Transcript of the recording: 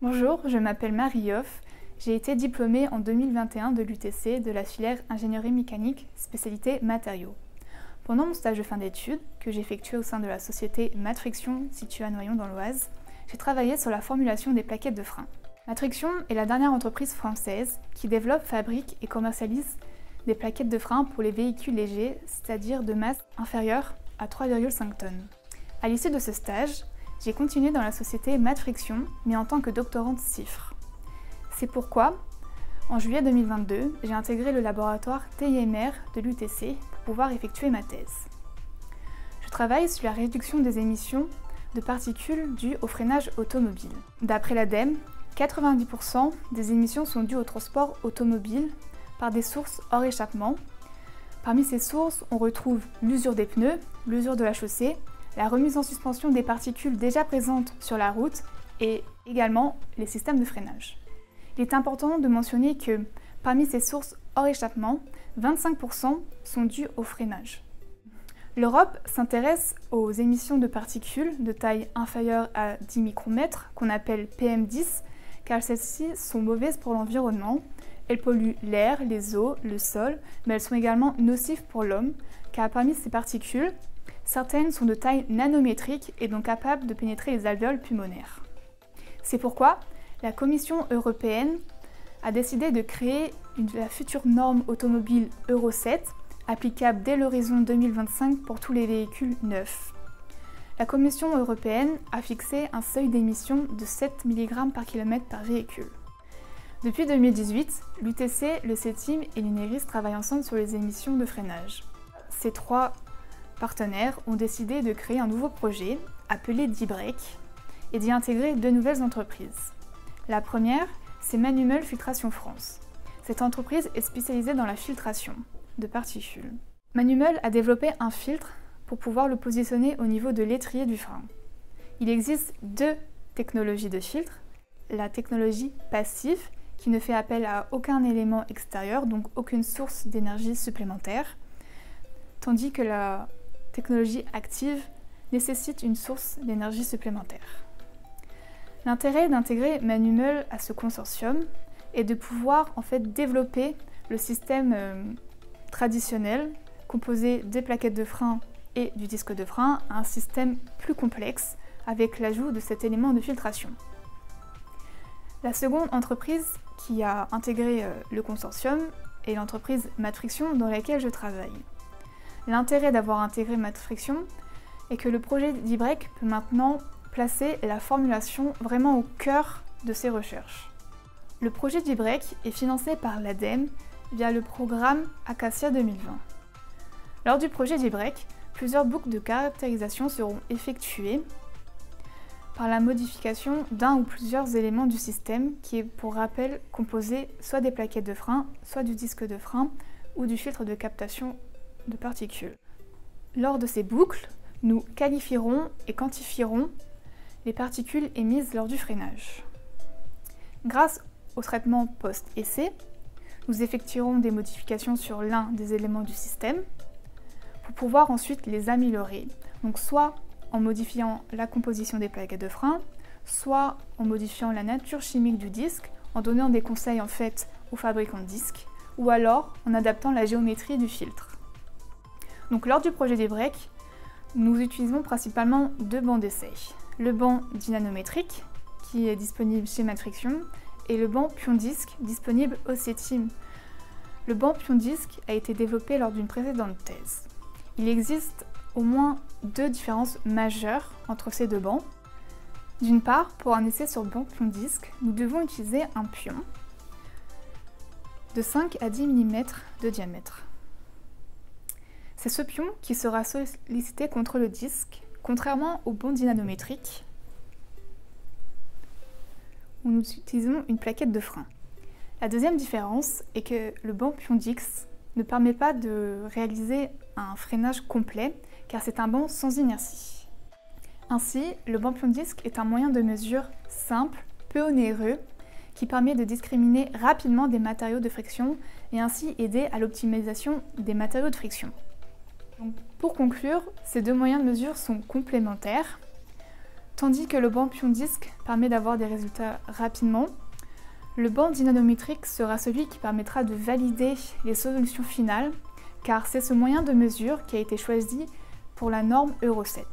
Bonjour, je m'appelle Marie Hoff. J'ai été diplômée en 2021 de l'UTC de la filière ingénierie mécanique, spécialité matériaux. Pendant mon stage de fin d'études, que j'ai effectué au sein de la société Matrixion située à Noyon dans l'Oise, j'ai travaillé sur la formulation des plaquettes de frein. Matrixion est la dernière entreprise française qui développe, fabrique et commercialise des plaquettes de frein pour les véhicules légers, c'est-à-dire de masse inférieure à 3,5 tonnes. À l'issue de ce stage, j'ai continué dans la société Matrixion, mais en tant que doctorante CIFRE. C'est pourquoi, en juillet 2022, j'ai intégré le laboratoire TIMR de l'UTC pour pouvoir effectuer ma thèse. Je travaille sur la réduction des émissions de particules dues au freinage automobile. D'après l'ADEME, 90% des émissions sont dues au transport automobile par des sources hors échappement. Parmi ces sources, on retrouve l'usure des pneus, l'usure de la chaussée, la remise en suspension des particules déjà présentes sur la route et également les systèmes de freinage. Il est important de mentionner que parmi ces sources hors échappement, 25% sont dues au freinage. L'Europe s'intéresse aux émissions de particules de taille inférieure à 10 micromètres, qu'on appelle PM10, car celles-ci sont mauvaises pour l'environnement. Elles polluent l'air, les eaux, le sol, mais elles sont également nocives pour l'homme, car parmi ces particules, certaines sont de taille nanométrique et donc capables de pénétrer les alvéoles pulmonaires. C'est pourquoi la Commission européenne a décidé de créer la future norme automobile Euro 7, applicable dès l'horizon 2025 pour tous les véhicules neufs. La Commission européenne a fixé un seuil d'émission de 7 mg par km par véhicule. Depuis 2018, l'UTC, le CETIM et l'INERIS travaillent ensemble sur les émissions de freinage. Ces trois partenaires ont décidé de créer un nouveau projet appelé D-Break et d'y intégrer deux nouvelles entreprises. La première, c'est Manumel Filtration France. Cette entreprise est spécialisée dans la filtration de particules. Manumel a développé un filtre pour pouvoir le positionner au niveau de l'étrier du frein. Il existe deux technologies de filtre. La technologie passive, qui ne fait appel à aucun élément extérieur, donc aucune source d'énergie supplémentaire, tandis que la technologie active nécessite une source d'énergie supplémentaire. L'intérêt d'intégrer Manumel à ce consortium est de pouvoir développer le système traditionnel composé des plaquettes de frein et du disque de frein à un système plus complexe avec l'ajout de cet élément de filtration. La seconde entreprise qui a intégré le consortium est l'entreprise Matrixion dans laquelle je travaille. L'intérêt d'avoir intégré Matrixion est que le projet D-Break peut maintenant placer la formulation vraiment au cœur de ses recherches. Le projet D-Break est financé par l'ADEME via le programme Acacia 2020. Lors du projet D-Break, plusieurs boucles de caractérisation seront effectuées par la modification d'un ou plusieurs éléments du système qui est, pour rappel, composé soit des plaquettes de frein, soit du disque de frein ou du filtre de captation de particules. Lors de ces boucles, nous qualifierons et quantifierons les particules émises lors du freinage. Grâce au traitement post-essai, nous effectuerons des modifications sur l'un des éléments du système pour pouvoir ensuite les améliorer, donc soit en modifiant la composition des plaquettes de frein, soit en modifiant la nature chimique du disque, en donnant des conseils aux fabricants de disques, ou alors en adaptant la géométrie du filtre. Donc lors du projet D-Break, nous utilisons principalement deux bancs d'essai. Le banc dynanométrique, qui est disponible chez Matrixion, et le banc pion-disque, disponible au CETIM. Le banc pion-disque a été développé lors d'une précédente thèse. Il existe au moins deux différences majeures entre ces deux bancs. D'une part, pour un essai sur banc pion-disque, nous devons utiliser un pion de 5 à 10 mm de diamètre. C'est ce pion qui sera sollicité contre le disque, contrairement au banc dynanométrique, où nous utilisons une plaquette de frein. La deuxième différence est que le banc pion-disque ne permet pas de réaliser un freinage complet, car c'est un banc sans inertie. Ainsi, le banc pion-disque est un moyen de mesure simple, peu onéreux, qui permet de discriminer rapidement des matériaux de friction et ainsi aider à l'optimisation des matériaux de friction. Donc, pour conclure, ces deux moyens de mesure sont complémentaires. Tandis que le banc pion-disque permet d'avoir des résultats rapidement, le banc dynamométrique sera celui qui permettra de valider les solutions finales, car c'est ce moyen de mesure qui a été choisi pour la norme Euro 7.